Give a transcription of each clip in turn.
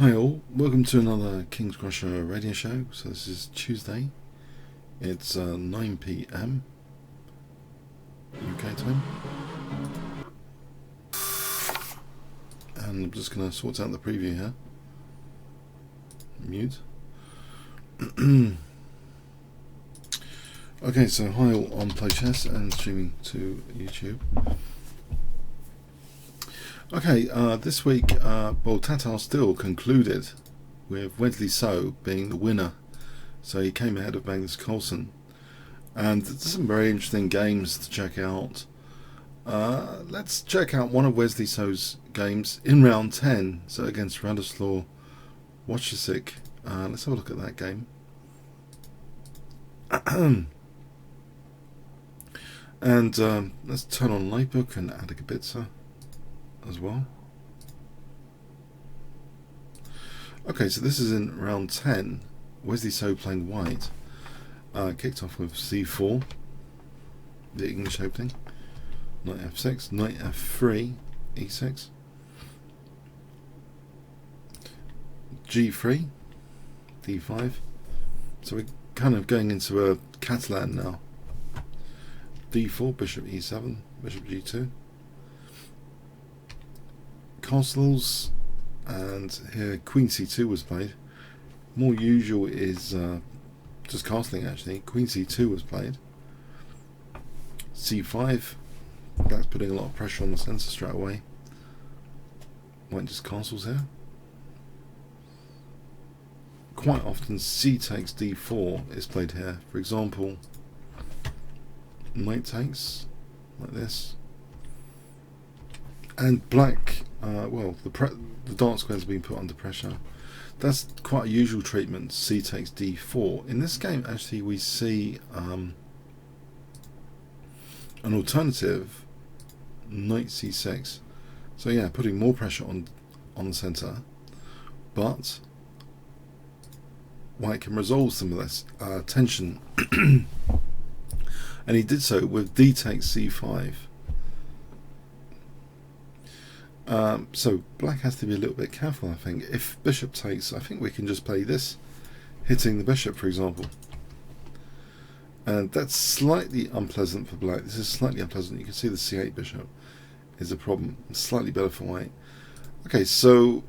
Hi all, welcome to another King's Crusher radio show. So this is Tuesday, it's 9 PM UK time, and I'm just going to sort out the preview here. Mute. Okay, so hi all on Play Chess and streaming to YouTube. Okay, this week, Tata Steel concluded with Wesley So being the winner. So he came ahead of Magnus Carlsen. And there's some very interesting games to check out. Let's check out one of Wesley So's games in round 10. So against Radoslaw Wojciech. Let's have a look at that game. And let's turn on Livebook and add a Kibitzer as well. Okay, so this is in round 10. Wesley So playing white. Kicked off with c4, the English opening. Knight f6, knight f3, e6, g3, d5. So we're kind of going into a Catalan now. d4, bishop e7, bishop g2. Castles, and here queen c2 was played. More usual is just castling actually. Queen c2 was played. c5, that's putting a lot of pressure on the centre straight away. White just castles here. Quite often c takes d4 is played here. For example, knight takes like this, and black, the dark square's been put under pressure. That's quite a usual treatment. C takes d4. In this game, actually, we see an alternative, knight c6. So yeah, putting more pressure on the centre, but white can resolve some of this tension, and he did so with d takes c5. So black has to be a little bit careful, I think. If bishop takes, I think we can just play this, hitting the bishop, for example. And that's slightly unpleasant for black. This is slightly unpleasant. You can see the c8 bishop is a problem. It's slightly better for white. Okay, so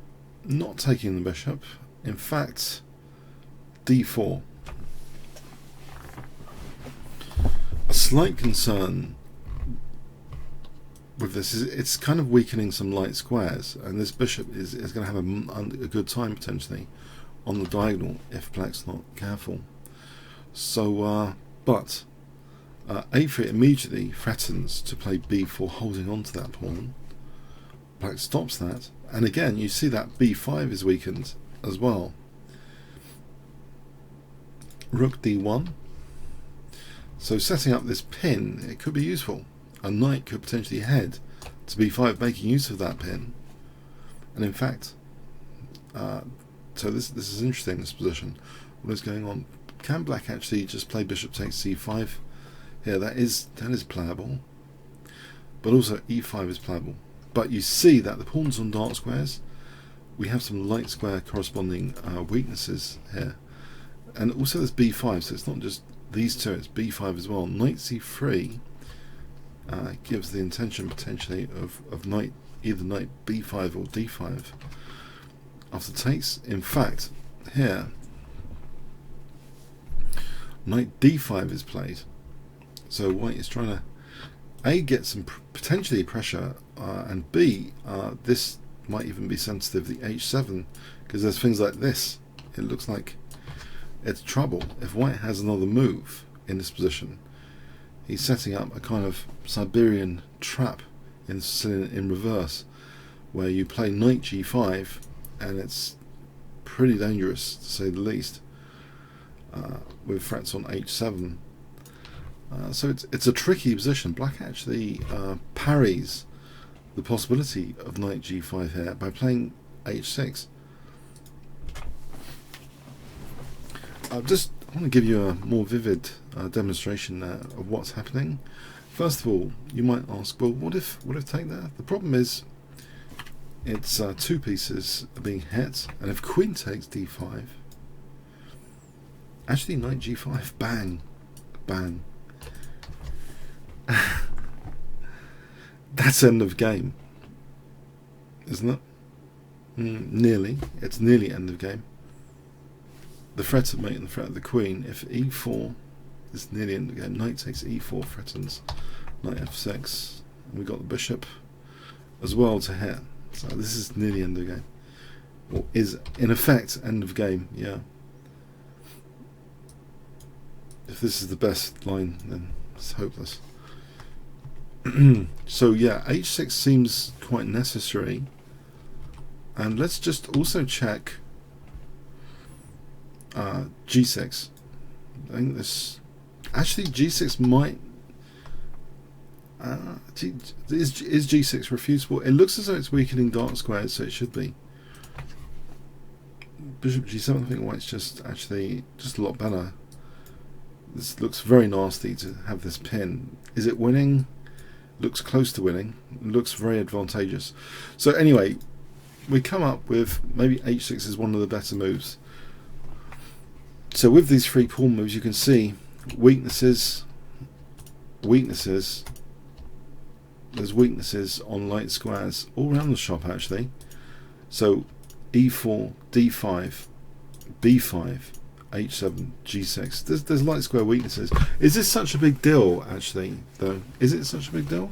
not taking the bishop. In fact, d4. A slight concern with this is it's kind of weakening some light squares, and this bishop is going to have a good time potentially on the diagonal if black's not careful. So but a3 immediately threatens to play b4, holding on to that pawn. Black stops that, and again you see that b5 is weakened as well. Rook d1. So setting up this pin, it could be useful. A knight could potentially head to b5, making use of that pin. And in fact, so this is interesting, this position. What is going on? Can black actually just play bishop takes c5 here? That is playable, but also e5 is playable. But you see that the pawns on dark squares, we have some light square corresponding weaknesses here, and also there's b5. So it's not just these two; it's b5 as well. Knight c3. Gives the intention potentially of knight, either knight b5 or d5 after takes. In fact, here knight d5 is played, so white is trying to A, get some potentially pressure, and B, this might even be sensitive, the h7, because there's things like this. It looks like it's trouble if white has another move in this position. He's setting up a kind of Siberian trap in reverse, where you play knight g5, and it's pretty dangerous to say the least, with threats on h7. So it's a tricky position. Black actually parries the possibility of knight g5 here by playing h6. I want to give you a more vivid demonstration of what's happening. First of all, you might ask, well, what if take there? The problem is It's two pieces are being hit, and if queen takes d5, actually knight g5, bang, bang. That's end of game, isn't it? Nearly. It's nearly end of game. The threat of mate and the threat of the queen. If e4 is nearly end of game, knight takes e4 threatens knight f6. And we got the bishop as well to hit. So this is nearly end of game. Or is in effect end of game, yeah. If this is the best line, then it's hopeless. So yeah, h6 seems quite necessary. And let's just also check g6. I think this actually g6 might is g6 refutable? It looks as though it's weakening dark squares, so it should be. Bishop g7. I think white's just actually just a lot better. This looks very nasty to have this pin. Is it winning? Looks close to winning. Looks very advantageous. So anyway, we come up with maybe h6 is one of the better moves. So with these three pawn moves, you can see weaknesses, weaknesses. There's weaknesses on light squares all around the shop actually. So e4, d5, b5, h7, g6. There's light square weaknesses. Is this such a big deal actually though? Is it such a big deal?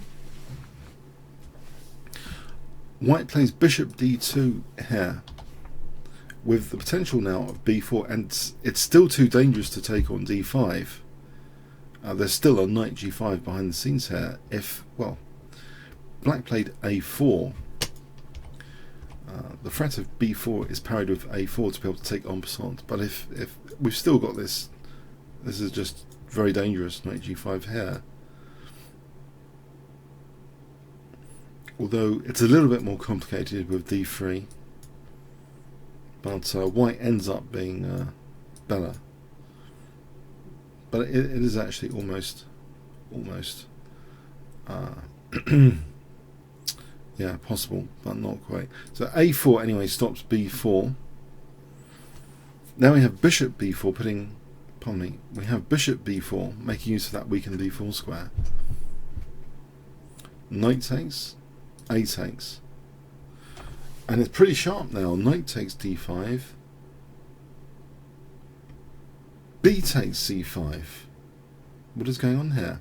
White plays bishop d2 here with the potential now of b4, and it's still too dangerous to take on d5. There's still a knight g5 behind the scenes here. If, well, black played a4, the threat of b4 is parried with a4 to be able to take en passant, but if we've still got this is just very dangerous, knight g5 here. Although it's a little bit more complicated with d3, but white ends up being better. But it is actually almost yeah, possible, but not quite. So a4 anyway stops b4. Now we have bishop b4 putting, pardon me, we have bishop b4 making use of that weakened d4 square. Knight takes, a takes, and it's pretty sharp now. Knight takes d5, b takes c5. What is going on here?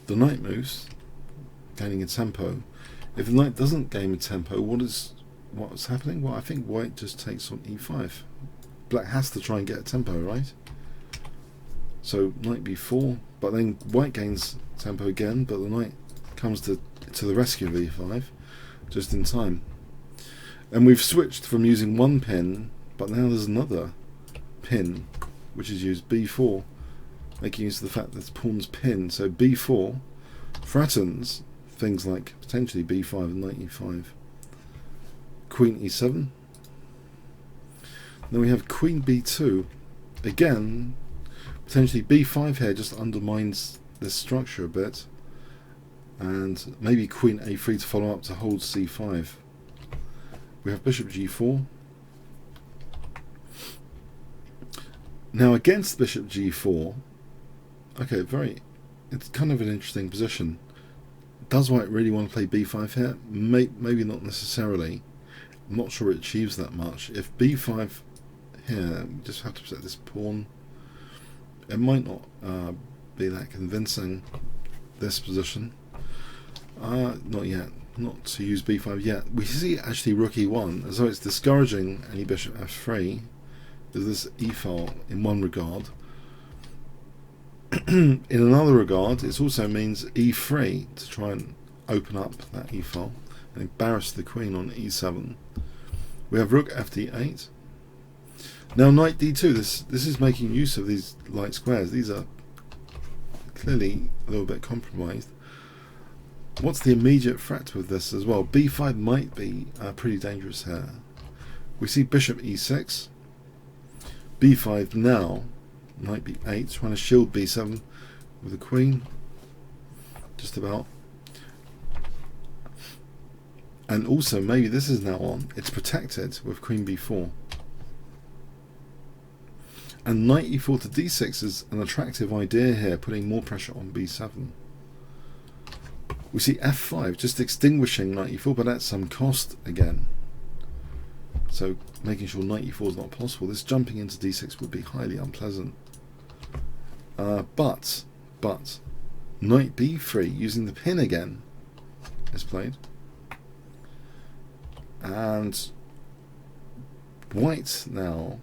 The knight moves, gaining a tempo. If the knight doesn't gain a tempo, what's happening? Well, I think white just takes on e5. Black has to try and get a tempo, right? So knight b4, but then white gains tempo again, but the knight comes to the rescue of e5 just in time. And we've switched from using one pin, but now there's another pin which is used, b4, making use of the fact that the pawn's pinned. So b4 threatens things like potentially b5 and knight e5. Queen e7. Then we have queen b2. Again, potentially b5 here just undermines this structure a bit, and maybe queen a3 to follow up to hold c5. We have bishop g4. Now against bishop g4, okay, it's kind of an interesting position. Does white really want to play b5 here? Maybe not necessarily. I'm not sure it achieves that much. If b5 here, we just have to set this pawn. It might not be that convincing, this position. Not yet. Not to use b5 yet. We see actually rook e1, as though it's discouraging any bishop f3. There's this e-file in one regard. In another regard, it also means e3 to try and open up that e-file and embarrass the queen on e7. We have rook fd8. Now knight d2. This is making use of these light squares. These are clearly a little bit compromised. What's the immediate threat with this as well? b5 might be pretty dangerous here. We see bishop e6, b5 now, knight b8, trying to shield b7 with the queen, just about. And also, maybe this is now on. It's protected with queen b4. And knight e4 to d6 is an attractive idea here, putting more pressure on b7. We see f5, just extinguishing knight e4, but at some cost again. So making sure knight e4 is not possible. This jumping into d6 would be highly unpleasant. But knight b3, using the pin again, is played. And white now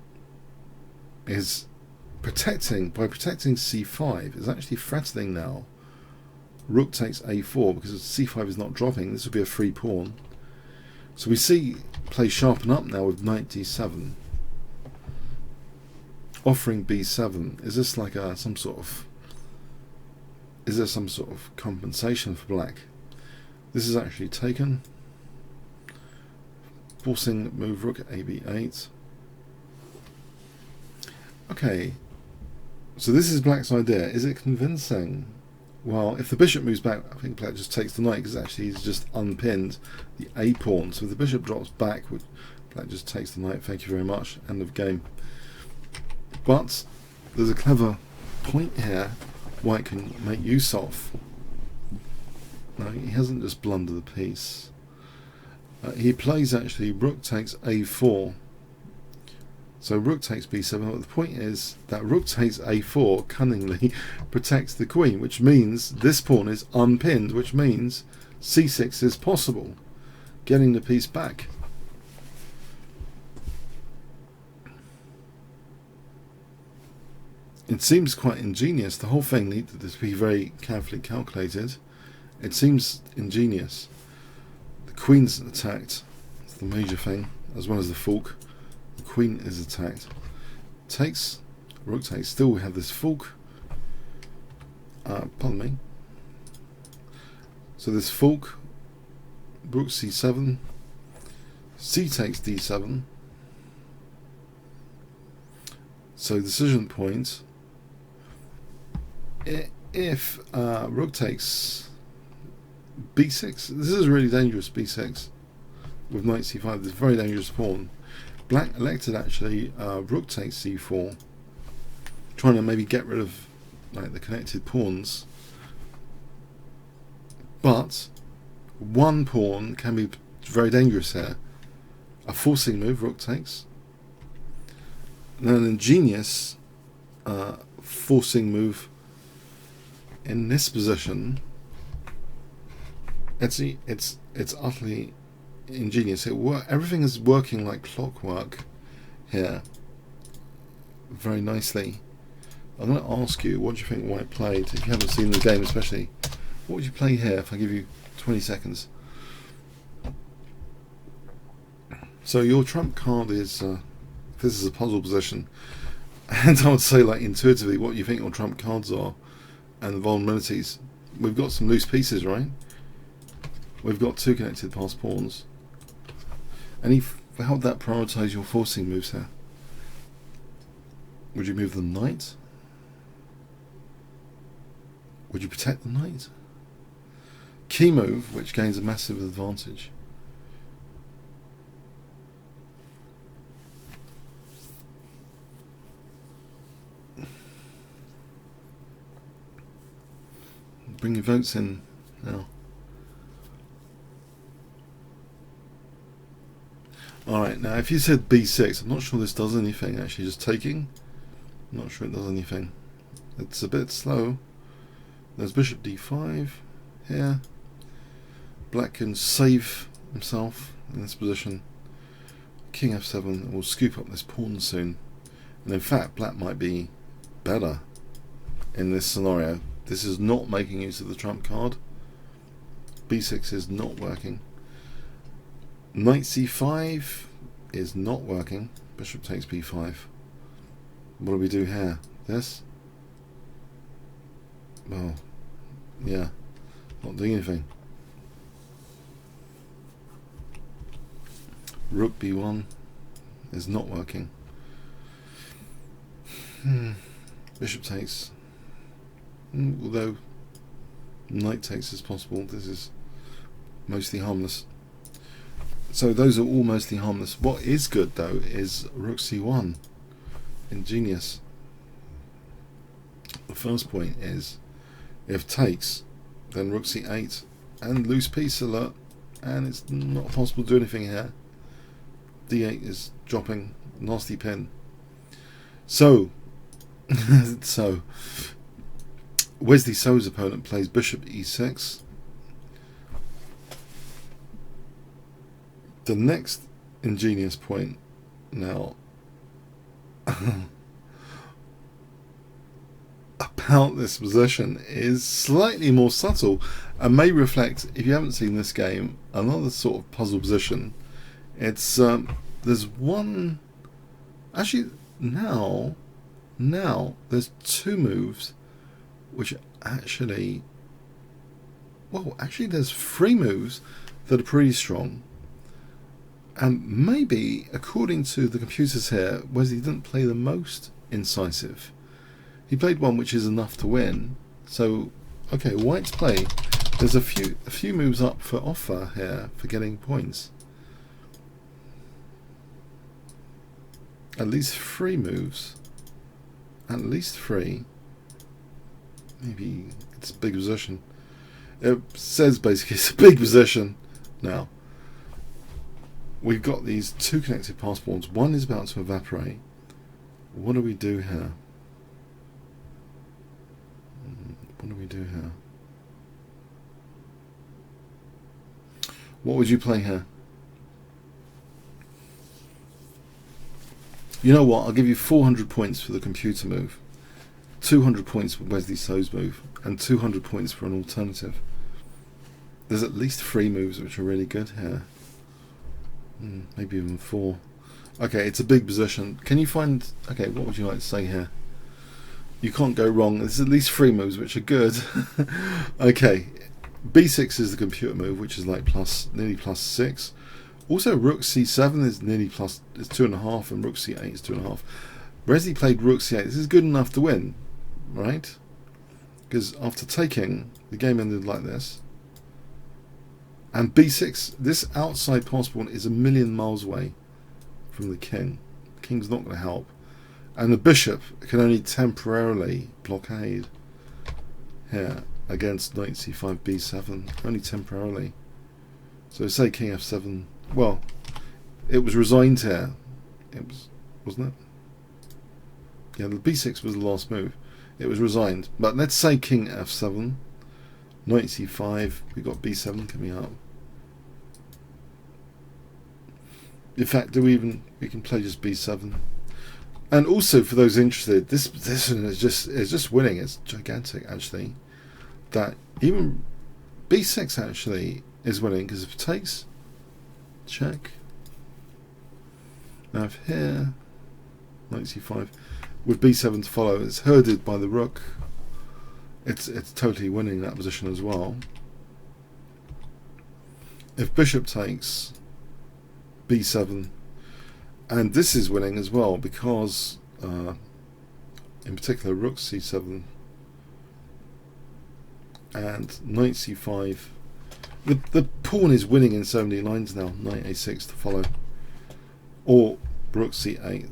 is protecting c5, is actually threatening now. Rook takes a4 because c5 is not dropping. This would be a free pawn. So we see play sharpen up now with knight d7, offering b7. Is this like some sort of compensation for black? This is actually taken, forcing move rook ab8. Okay, so this is black's idea. Is it convincing? Well, if the bishop moves back, I think black just takes the knight, because actually he's just unpinned the a pawn. So if the bishop drops back, black just takes the knight. Thank you very much. End of game. But there's a clever point here white can make use of. No, he hasn't just blundered the piece. He plays actually rook takes a4. So rook takes b7, but the point is that rook takes a4 cunningly protects the queen, which means this pawn is unpinned, which means c6 is possible, getting the piece back. It seems quite ingenious. The whole thing needed to be very carefully calculated. It seems ingenious. The queen's attacked, that's the major thing, as well as the fork. The queen is attacked. Takes, rook takes. Still we have this fork. Pardon me. So this fork, rook c7, c takes d7. So decision point. If rook takes b6, this is really dangerous. B6 with knight c5. This is a very dangerous pawn. Black elected actually rook takes c4, trying to maybe get rid of like the connected pawns. But one pawn can be very dangerous here. A forcing move, rook takes. And then an ingenious forcing move in this position. It's utterly ingenious. Everything is working like clockwork here, very nicely. I'm going to ask you, what do you think white played? If you haven't seen the game, especially, what would you play here if I give you 20 seconds? So your trump card is, this is a puzzle position, and I would say, like, intuitively, what you think your trump cards are and the vulnerabilities. We've got some loose pieces, right? We've got two connected passed pawns. How would that prioritise your forcing moves here? Would you move the knight? Would you protect the knight? Key move, which gains a massive advantage. Bring your votes in now. Alright, now if you said b6, I'm not sure this does anything actually, just taking. I'm not sure it does anything. It's a bit slow. There's bishop d5 here. Black can save himself in this position. King f7 will scoop up this pawn soon. And in fact, black might be better in this scenario. This is not making use of the trump card. b6 is not working. Knight c5 is not working. Bishop takes b5. What do we do here? This? Well, yeah, not doing anything. Rook b1 is not working. Bishop takes. Although knight takes is possible, this is mostly harmless. So those are all mostly harmless. What is good though is rook c1. Ingenious. The first point is, if takes, then rook c8 and loose piece alert, and it's not possible to do anything here. d8 is dropping, nasty pin. So so Wesley So's opponent plays bishop e6. The next ingenious point now about this position is slightly more subtle and may reflect, if you haven't seen this game, another sort of puzzle position. It's there's one, actually now there's two moves which actually, well, actually there's three moves that are pretty strong. And maybe, according to the computers here, Wesley didn't play the most incisive. He played one which is enough to win. So, okay, White's play. There's a few moves up for offer here for getting points. At least three moves. At least three. Maybe it's a big position. It says basically it's a big position now. We've got these two connected pass pawns. One is about to evaporate. What do we do here? What do we do here? What would you play here? You know what? I'll give you 400 points for the computer move, 200 points for Wesley So's move, and 200 points for an alternative. There's at least three moves which are really good here. Maybe even four. Okay, it's a big position. Can you find... Okay, what would you like to say here? You can't go wrong. There's at least three moves which are good. Okay, b6 is the computer move, which is like nearly plus 6. Also, rook c7 is nearly plus... It's 2.5, and rook c8 is 2.5. Wesley played rook c8. This is good enough to win, right? Because after taking, the game ended like this. And b6, this outside pass pawn is a million miles away from the king. The king's not going to help. And the bishop can only temporarily blockade here against knight c5, b7. Only temporarily. So say king f7. Well, it was resigned here. It was, wasn't it? Yeah, the b6 was the last move. It was resigned. But let's say king f7. Knight c5, we've got b7 coming up. In fact, we can play just b7. And also, for those interested, this position is just winning. It's gigantic, actually. That even b6 actually is winning, because if it takes, check. Now if here, knight c5, with b7 to follow, it's herded by the rook. It's totally winning that position as well. If bishop takes, b7, and this is winning as well, because in particular rook c7 and knight c5, the pawn is winning in so many lines now. Knight a6 to follow, or rook c8.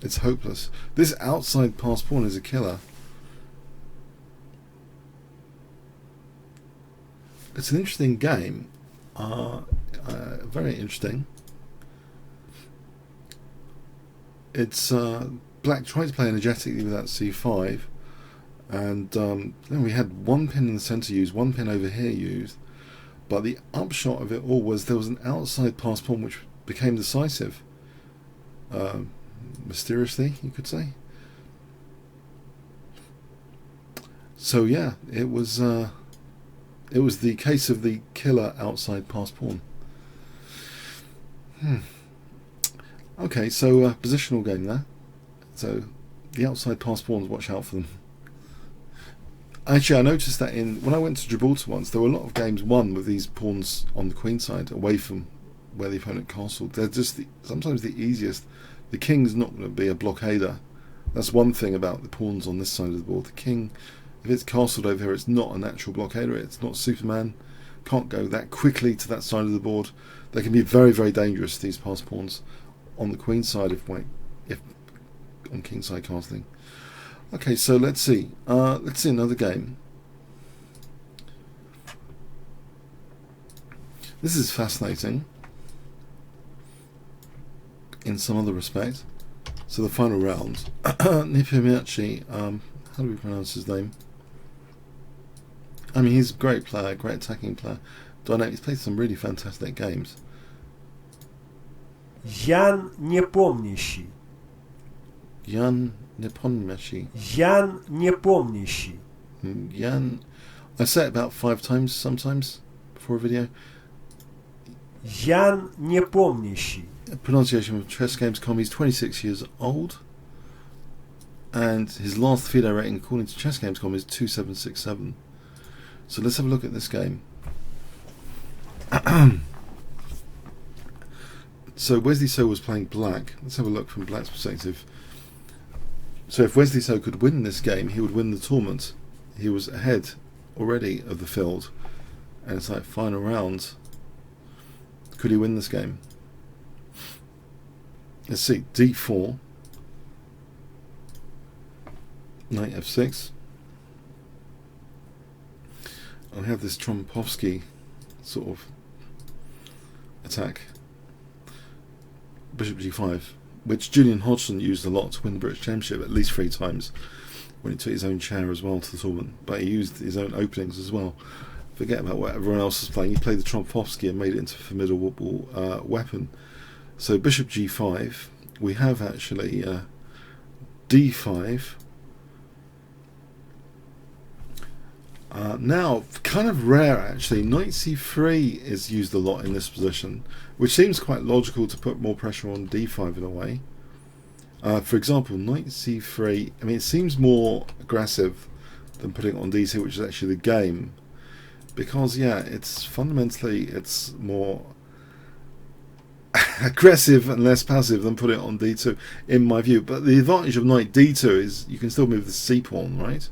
It's hopeless. This outside pass pawn is a killer. It's an interesting game, very interesting. It's black tried to play energetically with that c5, and then we had one pin in the centre used, one pin over here used, but the upshot of it all was there was an outside pass pawn which became decisive, mysteriously, you could say. So yeah, it was the case of the killer outside pass pawn. Okay, so positional game there. So the outside pass pawns, watch out for them. Actually, I noticed that when I went to Gibraltar once, there were a lot of games won with these pawns on the queen side, away from where the opponent castled. They're just sometimes the easiest. The king's not going to be a blockader. That's one thing about the pawns on this side of the board. The king, if it's castled over here, it's not a natural blockader. It's not Superman. can't go that quickly to that side of the board. They can be very, very dangerous, these passed pawns, on the queen side if on king side castling. Okay, so let's see another game. This is fascinating in some other respect. So the final round, Nipimiachi, how do we pronounce his name? I mean, he's a great player, great attacking player. Dynamic. He's played some really fantastic games. Ян непомнящий. Ян непомнящий. Ян непомнящий. Ян. I say it about 5 times sometimes before a video. Ян непомнящий. Pronunciation of chessgames.com. He's 26 years old, and his last FIDE rating according to chessgames.com is 2767. So let's have a look at this game. So Wesley So was playing black. Let's have a look from black's perspective. So if Wesley So could win this game, he would win the tournament. He was ahead already of the field, and it's like final round. Could he win this game? Let's see. D4, knight f6. I have this Trompovsky sort of attack. Bishop g5, which Julian Hodgson used a lot to win the British Championship at least 3 times, when he took his own chair as well to the tournament. But he used his own openings as well. Forget about what everyone else was playing. He played the Trompovsky and made it into a formidable weapon. So bishop g5. We have actually d5. Now, kind of rare actually, knight c3 is used a lot in this position, which seems quite logical to put more pressure on d5 in a way. For example, knight c3, I mean, it seems more aggressive than putting it on d2, which is actually the game, because yeah, it's fundamentally, it's more aggressive and less passive than putting it on d2 in my view. But the advantage of knight d2 is you can still move the c pawn, right?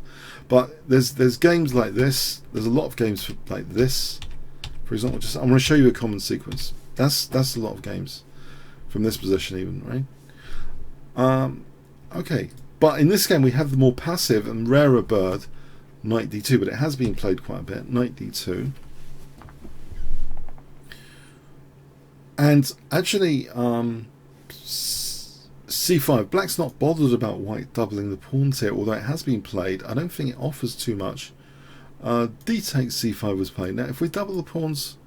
But there's games like this. There's a lot of games like this. For example, I'm going to show you a common sequence. That's a lot of games from this position even, right? Okay, but in this game we have the more passive and rarer bird, knight d2, but it has been played quite a bit. Knight d2, and actually c5. Black's not bothered about white doubling the pawns here, although it has been played. I don't think it offers too much. D takes c5 was played. Now if we double the pawns,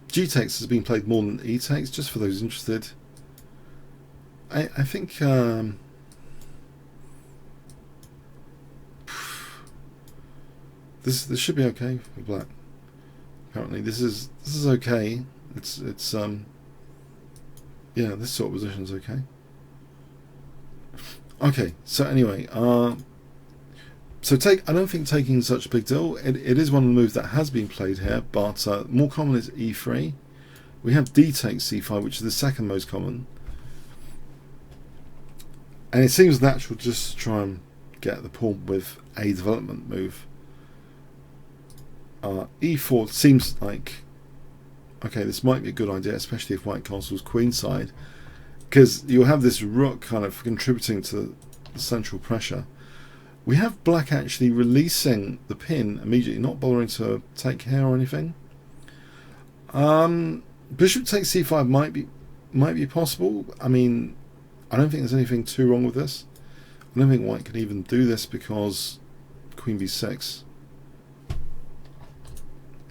g takes has been played more than e takes, just for those interested. I think this should be okay for black. Apparently this is okay. It's yeah, this sort of position is okay. Okay, so anyway, so I don't think taking is such a big deal. It is one of the moves that has been played here, but more common is e3. We have d takes c5, which is the second most common, and it seems natural just to try and get the pawn with a development move. E4 seems like, okay, this might be a good idea, especially if white castles queenside, because you'll have this rook kind of contributing to the central pressure. We have black actually releasing the pin immediately, not bothering to take care or anything. Bishop takes c5 might be possible. I mean, I don't think there's anything too wrong with this. I don't think white can even do this because queen b6.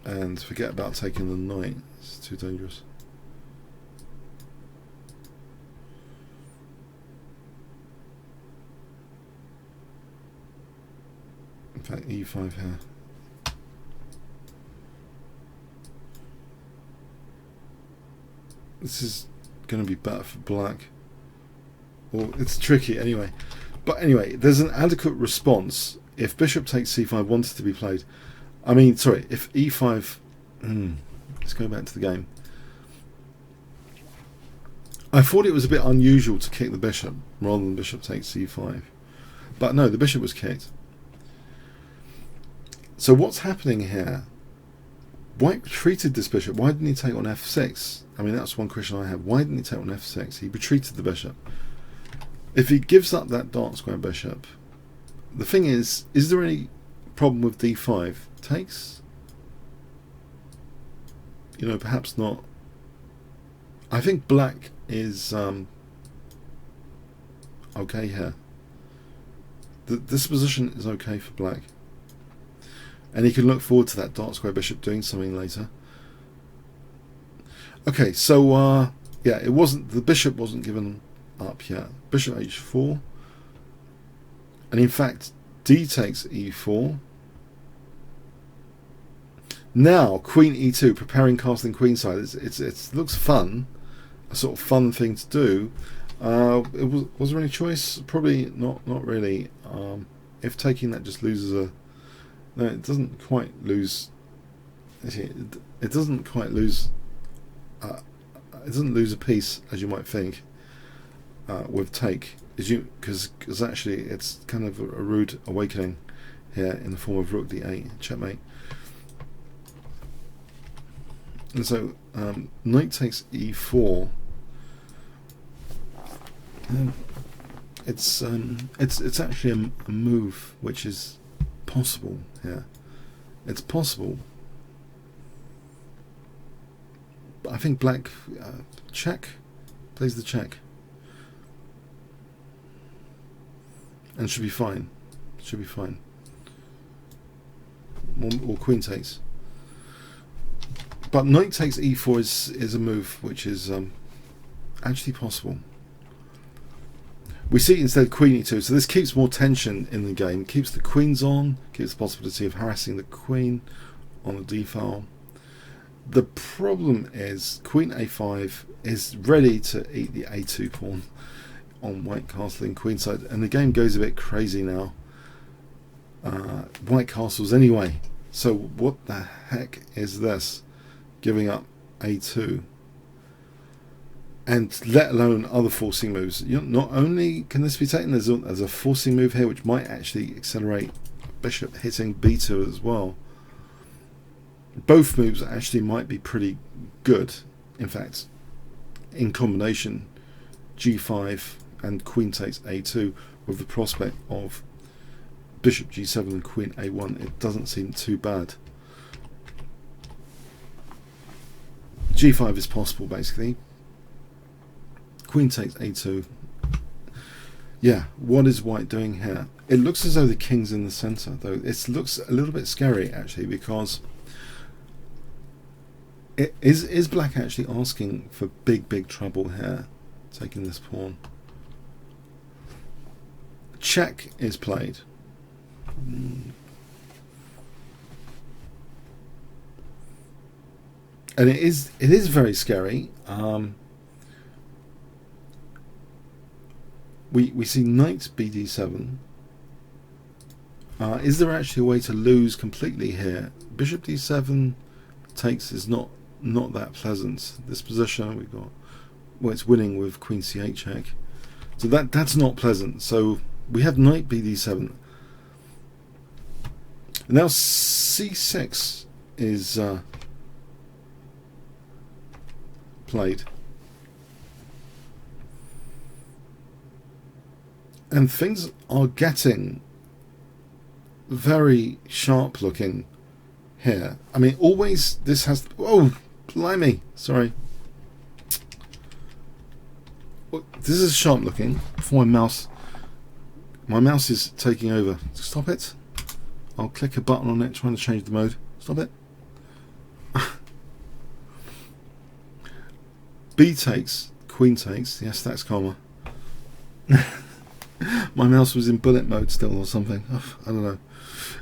And forget about taking the knight. It's too dangerous. In fact, e5 here. This is going to be better for black. Well, it's tricky anyway. But anyway, there's an adequate response if bishop takes c5 wanted to be played. I mean, sorry, if e5... let's go back to the game. I thought it was a bit unusual to kick the bishop rather than bishop takes c5. But no, the bishop was kicked. So what's happening here White retreated this bishop. Why didn't he take on f6? I mean, that's one question I have. Why didn't he take on f6? He retreated the bishop. If he gives up that dark square bishop, the thing is there any problem with d5? Takes? You know, perhaps not. I think black is okay here. This position is okay for black. And he can look forward to that dark square bishop doing something later. Okay, so yeah, it wasn't, the bishop wasn't given up yet. Bishop h4, and in fact d takes e4. Now queen e2, preparing castling queenside. It looks fun, a sort of fun thing to do. Was there any choice? Probably not really. If taking that just loses a, no, it doesn't quite lose. It doesn't quite lose. It doesn't lose a piece as you might think with take, because actually it's kind of a rude awakening here in the form of rook d8 checkmate. And so knight takes e4. It's actually a move which is possible here. It's possible, but I think black check, plays the check, and should be fine. Should be fine. Or queen takes. But knight takes e4 is a move which is actually possible. We see instead queen e2, so this keeps more tension in the game, keeps the queens on, keeps the possibility of harassing the queen on the d file. The problem is queen a5 is ready to eat the a2 pawn on white castling queenside, and the game goes a bit crazy now. White castles anyway, so what the heck is this? Giving up a2, and let alone other forcing moves. Not only can this be taken as a forcing move here, which might actually accelerate bishop hitting b2 as well. Both moves actually might be pretty good. In fact, in combination, g5 and queen takes a2 with the prospect of bishop g7 and queen a1, it doesn't seem too bad. g5 is possible basically. Queen takes a2. Yeah, what is white doing here? It looks as though the king's in the center, though. It looks a little bit scary actually, because is black actually asking for big trouble here, taking this pawn? Check is played. And it is very scary. We see knight bd7. Is there actually a way to lose completely here? Bishop d7 takes is not that pleasant. This position we've got, well, it's winning with queen c8 check, so that's not pleasant. So we have knight bd7. Now c6 is played, and things are getting very sharp looking here. I mean, always this has, oh blimey, sorry, this is sharp looking. Before my mouse is taking over. Stop it. I'll click a button on it trying to change the mode. Stop it. B takes, queen takes. Yes, that's calmer. My mouse was in bullet mode still or something. I don't know.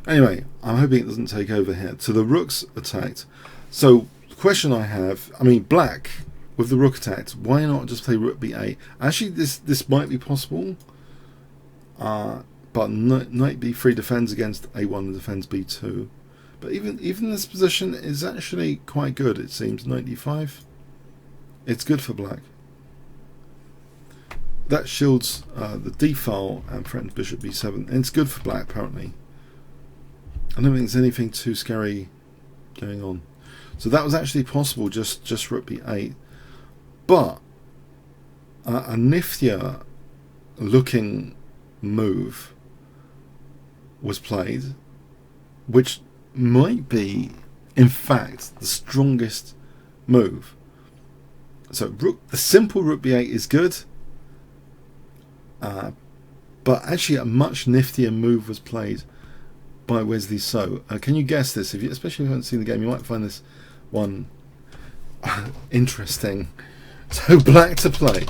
Anyway, I'm hoping it doesn't take over here. So the rook's attacked. So the question I have, I mean, black with the rook attacked, why not just play rook b8? Actually, this might be possible. But knight b3 defends against a1 and defends b2. But even this position is actually quite good, it seems. Knight d5. It's good for black. That shields the d file and threatens bishop b7, and it's good for black apparently. I don't think there's anything too scary going on. So that was actually possible, just rook b8. But a niftier looking move was played, which might be, in fact, the strongest move. So the simple rook b8 is good, but actually a much niftier move was played by Wesley So. Can you guess this? Especially if you haven't seen the game, you might find this one interesting. So black to play.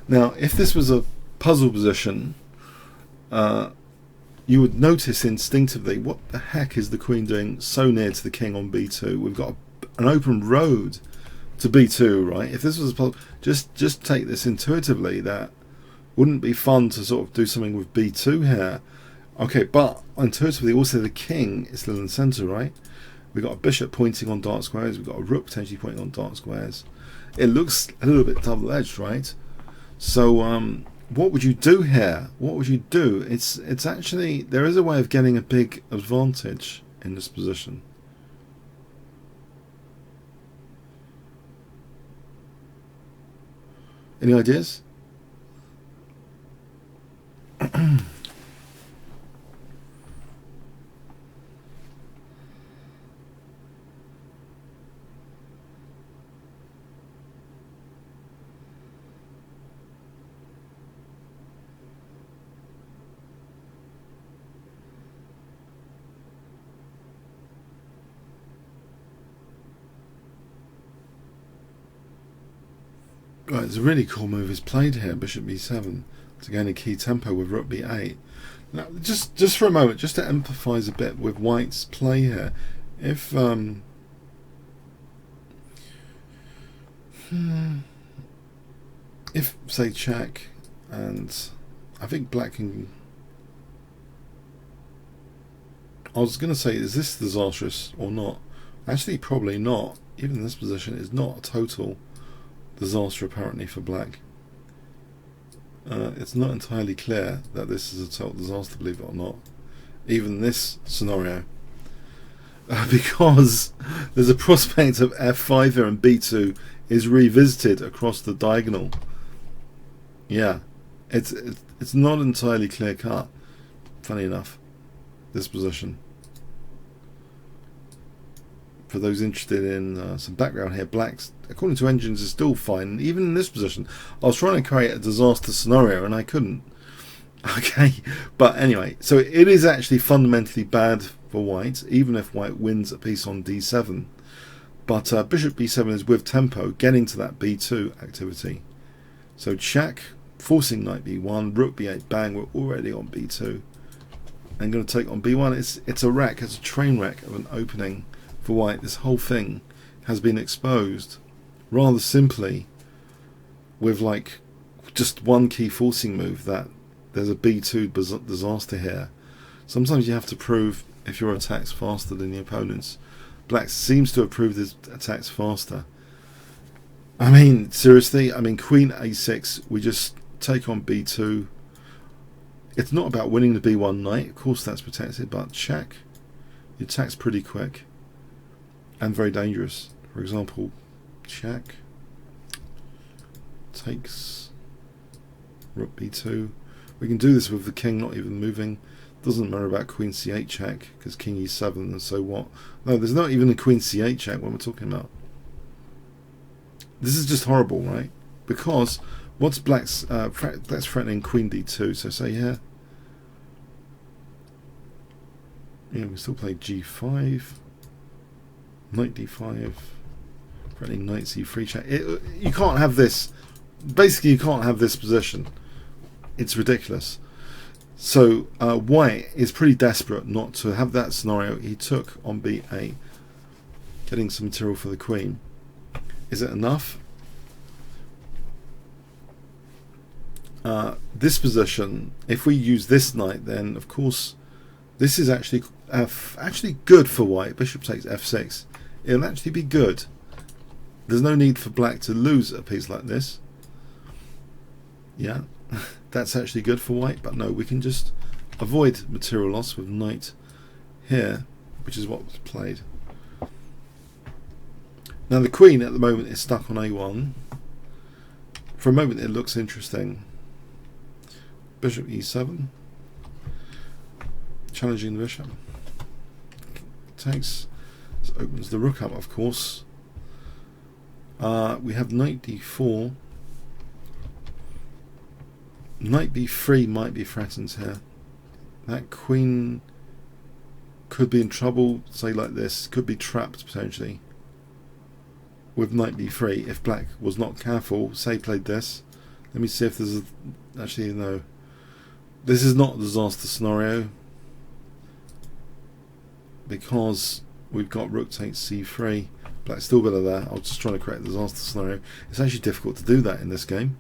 Now, if this was a puzzle position, you would notice instinctively, what the heck is the queen doing so near to the king on b2? We've got an open road to b2, right? If this was a puzzle, just take this intuitively, that wouldn't be fun to sort of do something with b2 here. Okay, but intuitively also the king is still in the centre, right? We've got a bishop pointing on dark squares, we've got a rook potentially pointing on dark squares. It looks a little bit double-edged, right? So what would you do here? What would you do? It's actually, there is a way of getting a big advantage in this position. Any ideas? Right, it's a really cool move is played here, bishop b7, to gain a key tempo with rook b8. Now, just for a moment, just to empathise a bit with white's play here, if say check, and I think black can. I was going to say, is this disastrous or not? Actually, probably not. Even in this position, it's not a total disaster apparently for black. It's not entirely clear that this is a total disaster, believe it or not, even in this scenario, because there's a prospect of f5 here and b2 is revisited across the diagonal. Yeah, it's not entirely clear cut, funny enough, this position. For those interested in some background here, black's, according to engines, is still fine. Even in this position, I was trying to create a disaster scenario and I couldn't. Okay, but anyway, so it is actually fundamentally bad for white, even if white wins a piece on d7. But bishop b7 is with tempo, getting to that b2 activity. So check, forcing knight b1, rook b8, bang, we're already on b2. And going to take on b1. It's a wreck, it's a train wreck of an opening for white. This whole thing has been exposed rather simply with like just one key forcing move, that there's a b2 disaster here. Sometimes you have to prove if your attack's faster than the opponent's. Black seems to have proved his attacks faster. I mean, seriously, I mean, queen a6, we just take on b2. It's not about winning the b1 knight, of course that's protected, but check. The attack's pretty quick and very dangerous. For example, check, takes, rook b2. We can do this with the king not even moving. Doesn't matter about queen c8 check, because king e7, and so what? No, there's not even a queen c8 check when we're talking about. This is just horrible, right? Because what's black's that's threatening queen d2. So say here, yeah, we still play g5, knight d5, threatening knight c3 check. You can't have this. Basically, you can't have this position. It's ridiculous. So white is pretty desperate not to have that scenario. He took on b8, getting some material for the queen. Is it enough? This position, if we use this knight, then of course this is actually good for white. Bishop takes f6. It'll actually be good. There's no need for black to lose a piece like this. Yeah. That's actually good for white, but no, we can just avoid material loss with knight here, which is what was played. Now the queen at the moment is stuck on a1. For a moment it looks interesting. Bishop e7, challenging the bishop. Takes, so opens the rook up, of course. We have knight d4. Knight b3 might be threatened here. That queen could be in trouble, say like this, could be trapped potentially with knight b3 if black was not careful. Say played this. Let me see if there's actually no. This is not a disaster scenario because we've got rook takes c3. Black's still better there. I was just trying to create a disaster scenario. It's actually difficult to do that in this game.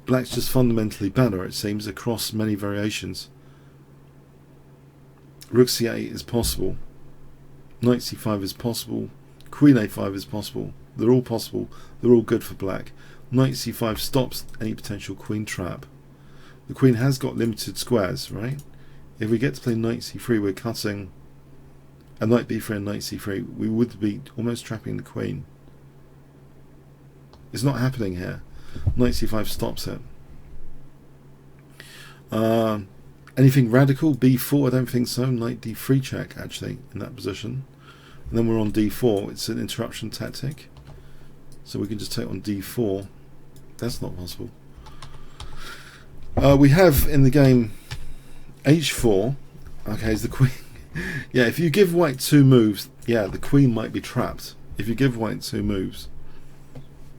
Black's just fundamentally better, it seems, across many variations. Rook c8 is possible. Knight c5 is possible. Queen a5 is possible. They're all possible. They're all good for black. Knight c5 stops any potential queen trap. The queen has got limited squares, right? If we get to play knight c3, we're cutting a knight b3 and knight c3. We would be almost trapping the queen. It's not happening here. Knight c5 stops it. Anything radical? b4? I don't think so. Knight d3 check, actually, in that position. And then we're on d4. It's an interruption tactic. So we can just take on d4. That's not possible. We have in the game h4. Okay, is the queen. Yeah, if you give white 2 moves, yeah, the queen might be trapped. If you give white 2 moves.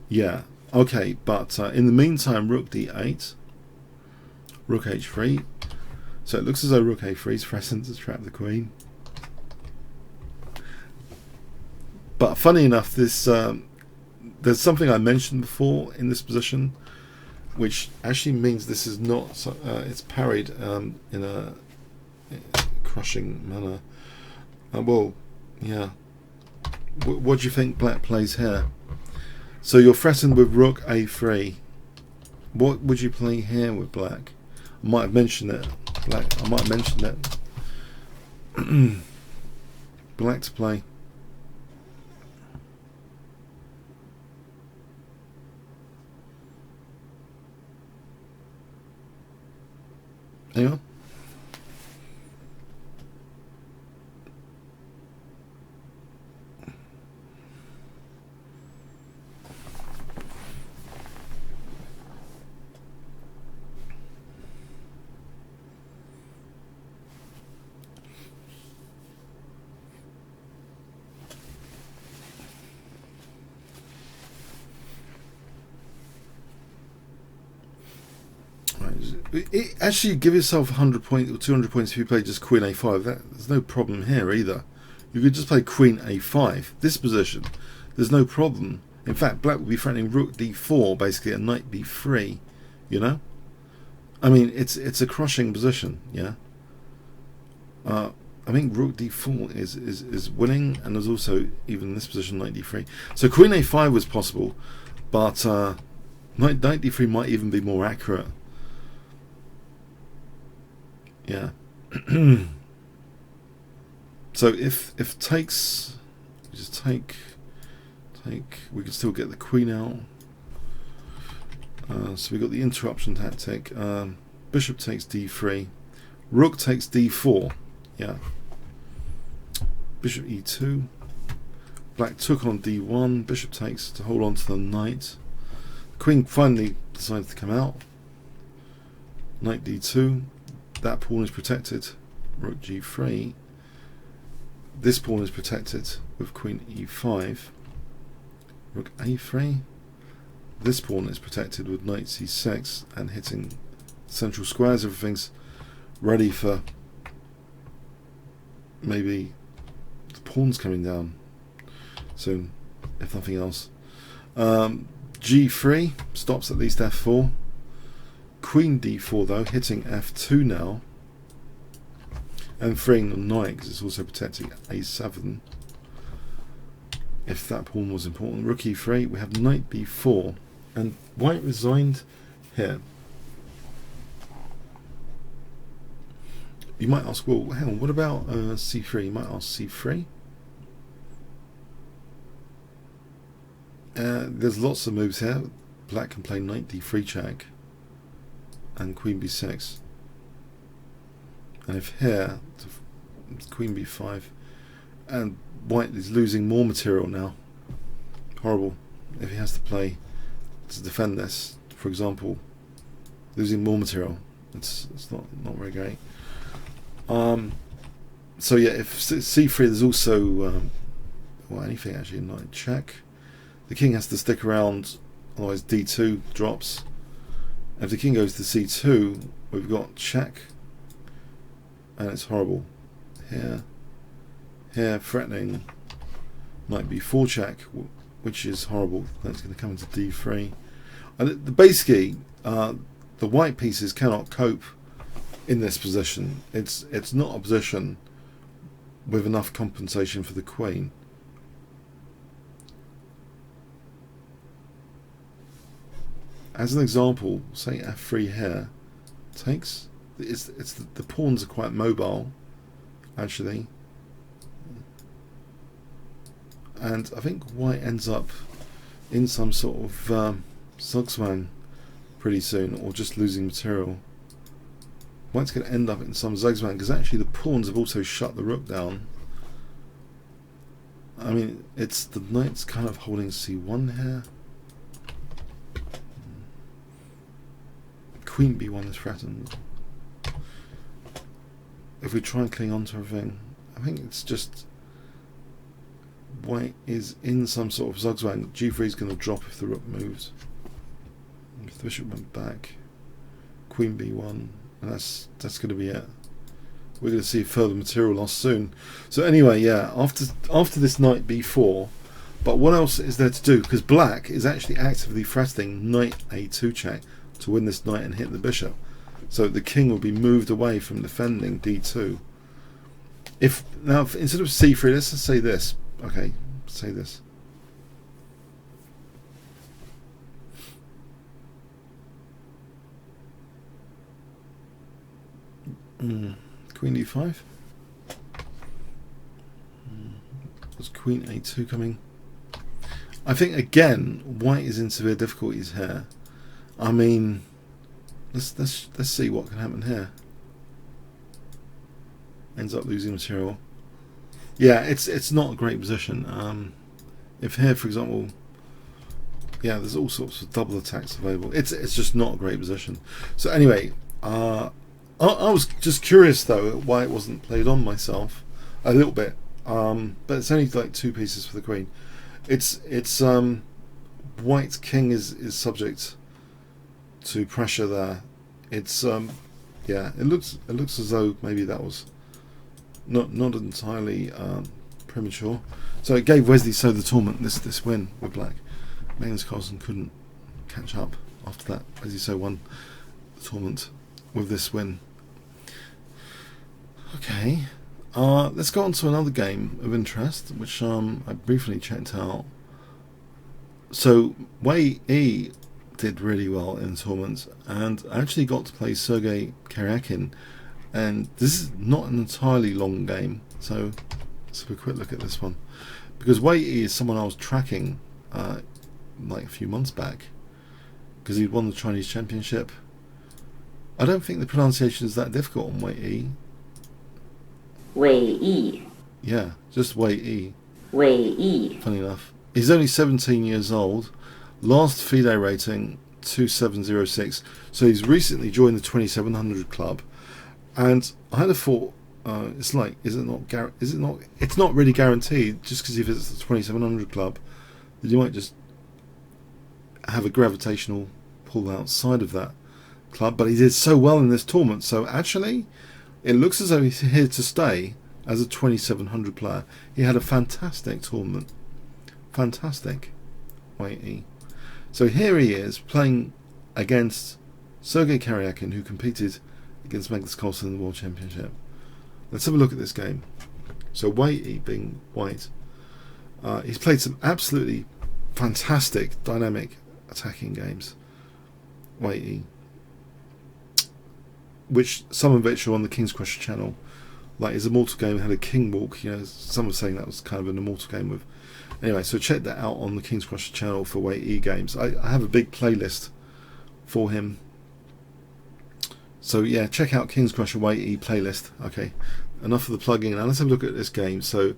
Yeah, okay, but in the meantime, rook d8. Rook h3. So it looks as though rook a3 is threatened to trap the queen. But funny enough, this there's something I mentioned before in this position, which actually means this is not. It's parried in a crushing manner. Well, yeah. What do you think black plays here? So you're threatened with rook a3. What would you play here with black? I might have mentioned it. Black. I might have mentioned it. Black to play. Hang on. Actually, give yourself 100 points or 200 points if you play just queen a5. There's no problem here either. You could just play queen a5. This position, there's no problem. In fact, black would be threatening rook d4, basically, and knight b3. You know, I mean, it's a crushing position. Yeah. I think rook d4 is winning, and there's also even in this position knight d3. So queen a5 was possible, but knight d3 might even be more accurate. Yeah. So if takes, just take, we can still get the queen out. So we got the interruption tactic. Bishop takes d3, rook takes d4. Yeah. Bishop e2. Black took on d1. Bishop takes to hold on to the knight. Queen finally decides to come out. Knight d2. That pawn is protected. Rook g3. This pawn is protected with queen e5. Rook a3. This pawn is protected with knight c6 and hitting central squares. Everything's ready for maybe the pawns coming down soon, if nothing else. G3 stops at least f4. Queen d4 though, hitting f2 now, and freeing the knight because it's also protecting a7 if that pawn was important. Rook e3, we have knight b4, and white resigned here. You might ask, well, hang on, what about c3? You might ask c3. There's lots of moves here. Black can play knight d3 check and queen b6. And if here, queen b5, and white is losing more material now. Horrible. If he has to play to defend this, for example, losing more material, it's not very great. So yeah, if c3, there's also well, anything actually. Knight check. The king has to stick around, otherwise d2 drops. If the king goes to c2, we've got check, and it's horrible. Here threatening knight b4 check, which is horrible. That's going to come into d3. And basically, the white pieces cannot cope in this position. It's not a position with enough compensation for the queen. As an example, say f3 here takes. The pawns are quite mobile, actually, and I think white ends up in some sort of zugzwang pretty soon, or just losing material. White's going to end up in some zugzwang because actually the pawns have also shut the rook down. I mean, it's the knight's kind of holding c1 here. Queen b1 is threatened. If we try and cling on to everything, I think it's just white is in some sort of zugzwang. g3 is going to drop if the rook moves. If the bishop went back, queen b1, and that's going to be it. We're going to see further material loss soon. So anyway, yeah, after this knight b4, but what else is there to do? Because black is actually actively threatening knight a2 check to win this knight and hit the bishop. So the king will be moved away from defending d2. If instead of c3, let's just say this. Okay, say this. Queen d5. There's queen a2 coming. I think again white is in severe difficulties here. I mean, let's see what can happen here. Ends up losing material. Yeah, it's not a great position. If here, for example, yeah, there's all sorts of double attacks available. It's just not a great position. So anyway, I was just curious though why it wasn't played on myself a little bit. But it's only like 2 pieces for the queen. It's white king is subject to pressure there. It's yeah, it looks as though maybe that was not entirely premature. So it gave Wesley So the tournament this win with black. Magnus Carlsen couldn't catch up after that. Wesley So won the tournament with this win. Okay, let's go on to another game of interest, which I briefly checked out. So Wei E did really well in the tournament, and I actually got to play Sergey Karjakin, and this is not an entirely long game, so let's have a quick look at this one, because Wei E is someone I was tracking like a few months back, because he'd won the Chinese Championship. I don't think the pronunciation is that difficult on Wei E. Wei E. Yeah, just Wei E. Wei E. Funny enough. He's only 17 years old. Last FIDE rating 2706. So he's recently joined the 2700 club. And I had a thought, it's like, it's not really guaranteed just because he visits the 2700 club that you might just have a gravitational pull outside of that club. But he did so well in this tournament. So actually, it looks as though he's here to stay as a 2700 player. He had a fantastic tournament. Fantastic. Wei E. So here he is playing against Sergey Karjakin, who competed against Magnus Carlsen in the World Championship. Let's have a look at this game. So Wei E, being white, he's played some absolutely fantastic, dynamic attacking games. Wei E. Which some of which are on the Kingscrusher channel. Like his immortal game had a king walk. You know, some were saying that was kind of an immortal game with Anyway, so check that out on the King's Crusher channel for Weight E games. I have a big playlist for him. So yeah, check out King's Crusher Weight E playlist. Okay, enough of the plugging. Now let's have a look at this game. So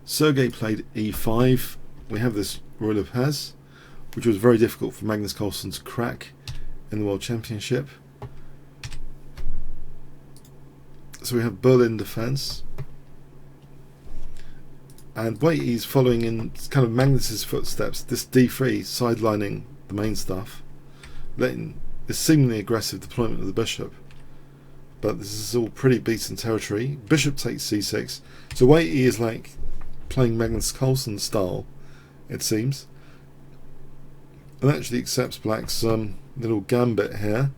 Sergey played E5. We have this Royal of Paz, which was very difficult for Magnus Carlsen to crack in the World Championship. So we have Berlin defense, and Weight E is following in kind of Magnus's footsteps. This D3 sidelining the main stuff, letting this seemingly aggressive deployment of the bishop. But this is all pretty beaten territory. Bishop takes C6. So Weight E is like playing Magnus Carlsen style, it seems, and actually accepts Black's little gambit here.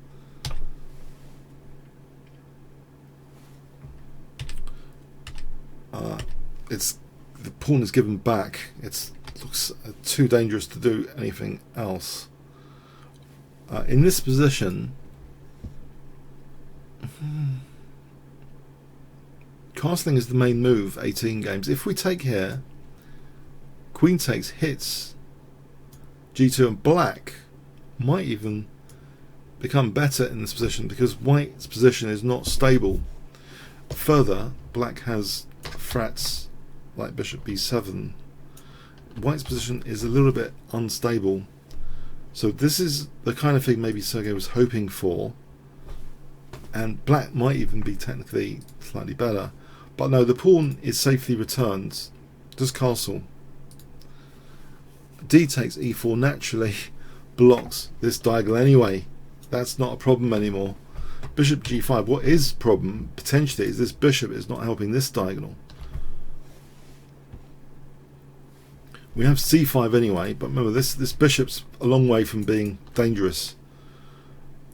It's the pawn is given back. It looks too dangerous to do anything else. In this position, castling is the main move. 18 games. If we take here, Queen takes hits G2, and Black might even become better in this position because White's position is not stable. Further, Black has threats like Bishop B7. White's position is a little bit unstable. So this is the kind of thing maybe Sergey was hoping for, and Black might even be technically slightly better. But no, the pawn is safely returned. Does castle. D takes E4 naturally blocks this diagonal anyway. That's not a problem anymore. Bishop G5. What is problem potentially is this bishop is not helping this diagonal. We have C5 anyway, but remember this bishop's a long way from being dangerous.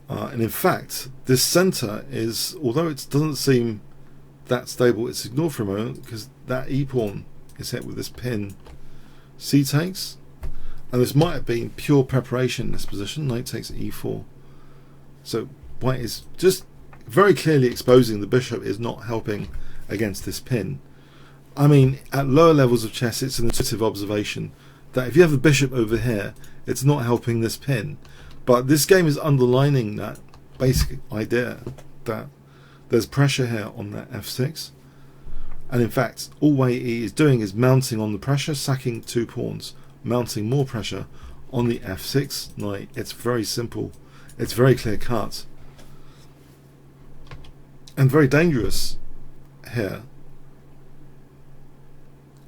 And in fact, this center is, although it doesn't seem that stable, it's ignored for a moment because that E pawn is hit with this pin. C takes, and this might have been pure preparation in this position. Knight takes E4. So White is just very clearly exposing the bishop is not helping against this pin. I mean, at lower levels of chess, it's an intuitive observation that if you have a bishop over here, it's not helping this pin. But this game is underlining that basic idea that there's pressure here on that F6. And in fact, all Weight E is doing is mounting on the pressure, sacking 2 pawns, mounting more pressure on the F6 knight. It's very simple. It's very clear cut. And very dangerous here.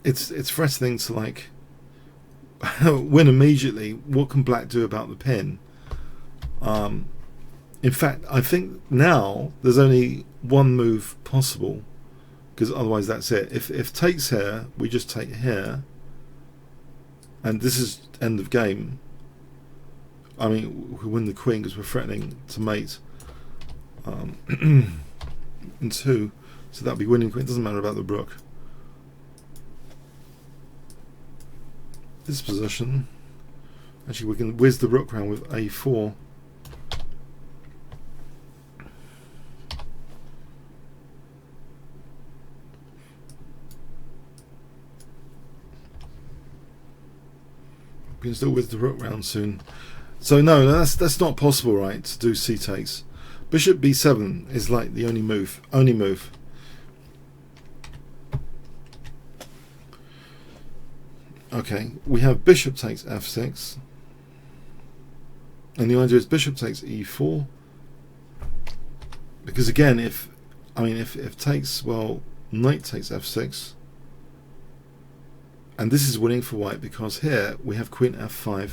It's threatening to like win immediately. What can Black do about the pin? In fact, I think now there's only one move possible, because otherwise that's it. If takes here, we just take here, and this is end of game. I mean, we win the queen because we're threatening to mate in 2, so that'll be winning queen. It doesn't matter about the rook. This position, actually we can whiz the rook round with A4. We can still whiz the rook round soon. So no, that's not possible, right? To do C takes. Bishop B7 is like the only move. Okay, we have bishop takes F6, and the idea is bishop takes E4, because again, if takes, well, knight takes F6, and this is winning for White because here we have queen F5.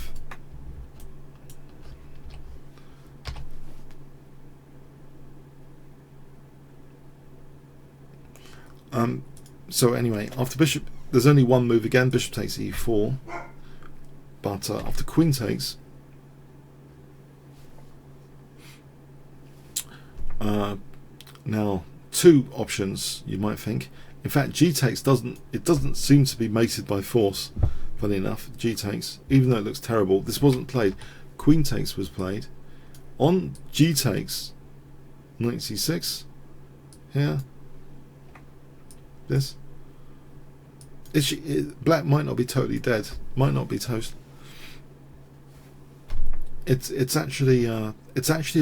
So anyway, after bishop, there's only one move again. Bishop takes E4, but after queen takes, now 2 options you might think. In fact, G takes doesn't seem to be mated by force. Funny enough, G takes, even though it looks terrible, this wasn't played. Queen takes was played. On G takes, knight C6 here. This. Black might not be totally dead, might not be toast. It's actually a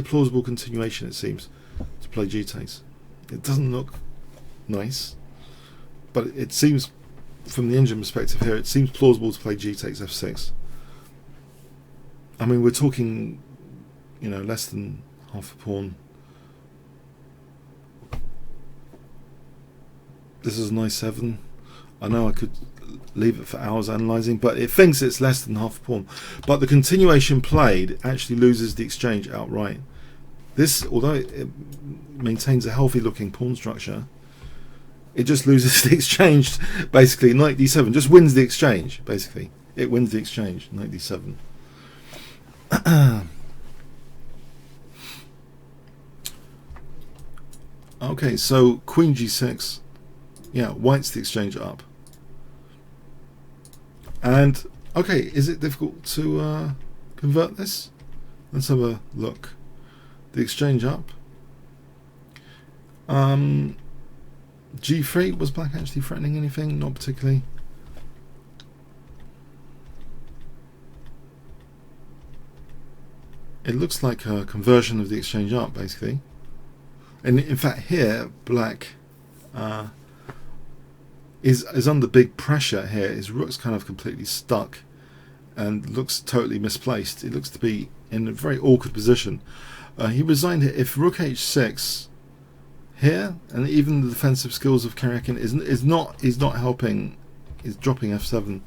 plausible continuation, it seems, to play G takes. It doesn't look nice, but it seems, from the engine perspective here, it seems plausible to play G takes F6. I mean, we're talking, less than half a pawn. This is knight 7. I know I could leave it for hours analysing, but it thinks it's less than half a pawn. But the continuation played actually loses the exchange outright. This, although it maintains a healthy looking pawn structure, it just loses the exchange. Basically, knight d7 just wins the exchange. Basically, it wins the exchange. Knight d7. Okay, so queen g6. Yeah, white's the exchange up. And okay, is it difficult to convert this? Let's have a look. The exchange up. G3, was black actually threatening anything? Not particularly. It looks like a conversion of the exchange up, basically. And in fact here, black is under big pressure here. His rook's kind of completely stuck and looks totally misplaced. It looks to be in a very awkward position. He resigned here. If rook h6 here, and even the defensive skills of Karjakin is not helping, is dropping f7.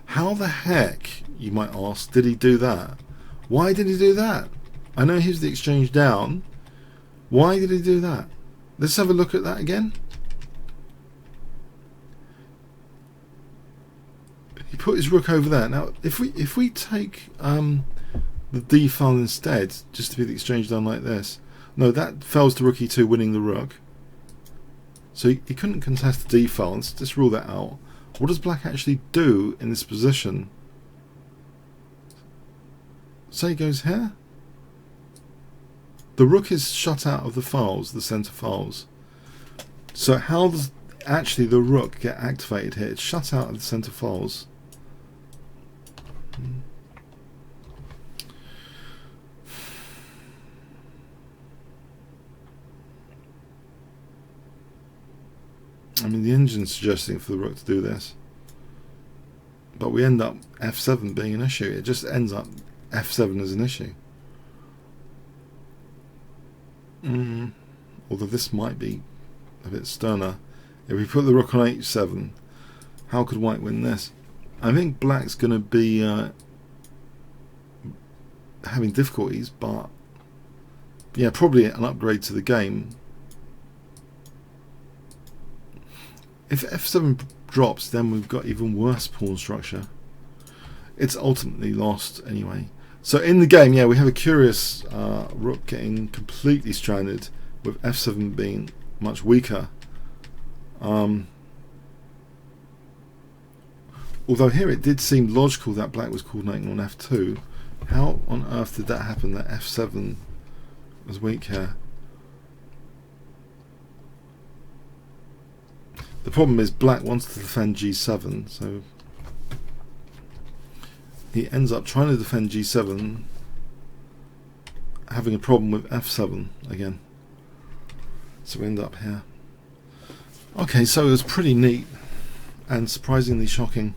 How the heck, you might ask, did he do that? Why did he do that? I know here's the exchange down. Why did he do that? Let's have a look at that again. He put his rook over there. Now, if we take the d file instead, just to be the exchange down like this. No, that fails to rook e2, winning the rook. So he couldn't contest the d file. Let's just rule that out. What does black actually do in this position? Say he goes here. The rook is shut out of the files, the center files. So how does actually the rook get activated here? It's shut out of the center files. I mean, the engine's suggesting for the rook to do this, but we end up f7 being an issue. It just ends up f7 as an issue. Although this might be a bit sterner. If we put the rook on h7, how could white win this? I think black's going to be having difficulties, but yeah, probably an upgrade to the game. If f7 drops, then we've got even worse pawn structure. It's ultimately lost anyway. So in the game, yeah, we have a curious rook getting completely stranded, with f7 being much weaker. Although here it did seem logical that black was coordinating on f2. How on earth did that happen, that f7 was weak here? The problem is black wants to defend g7, so he ends up trying to defend g7, having a problem with f7 again. So we end up here. Okay, so it was pretty neat and surprisingly shocking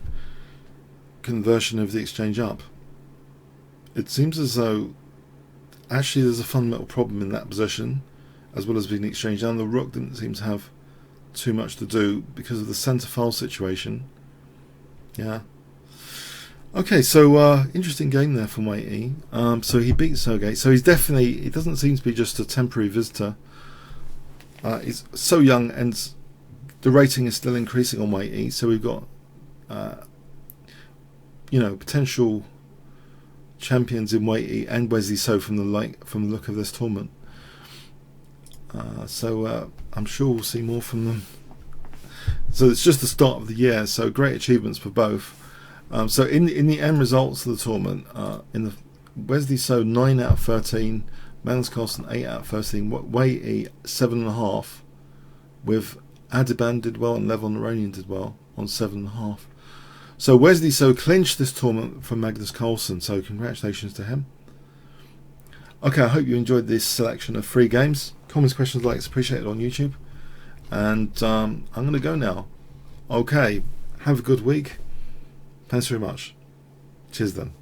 conversion of the exchange up. It seems as though actually there's a fundamental problem in that position, as well as being exchanged down. The rook didn't seem to have too much to do because of the center file situation. Yeah. Okay, so interesting game there from White E. So he beat Sergey. So he's definitely, he doesn't seem to be just a temporary visitor. He's so young, and the rating is still increasing on White E. So we've got, potential champions in White E and Wesley So from the look of this tournament. So I'm sure we'll see more from them. So it's just the start of the year, so great achievements for both. So in the end results of the tournament, in the Wesley So 9 out of 13, Magnus Carlsen 8 out of 13, Wei 7.5, with Adiban did well and Levon Aronian did well. on 7.5. So Wesley So clinched this tournament for Magnus Carlsen, so congratulations to him. Okay, I hope you enjoyed this selection of free games. Comments, questions, likes appreciated on YouTube. And I'm going to go now. Okay, have a good week. Thanks very much. Cheers then.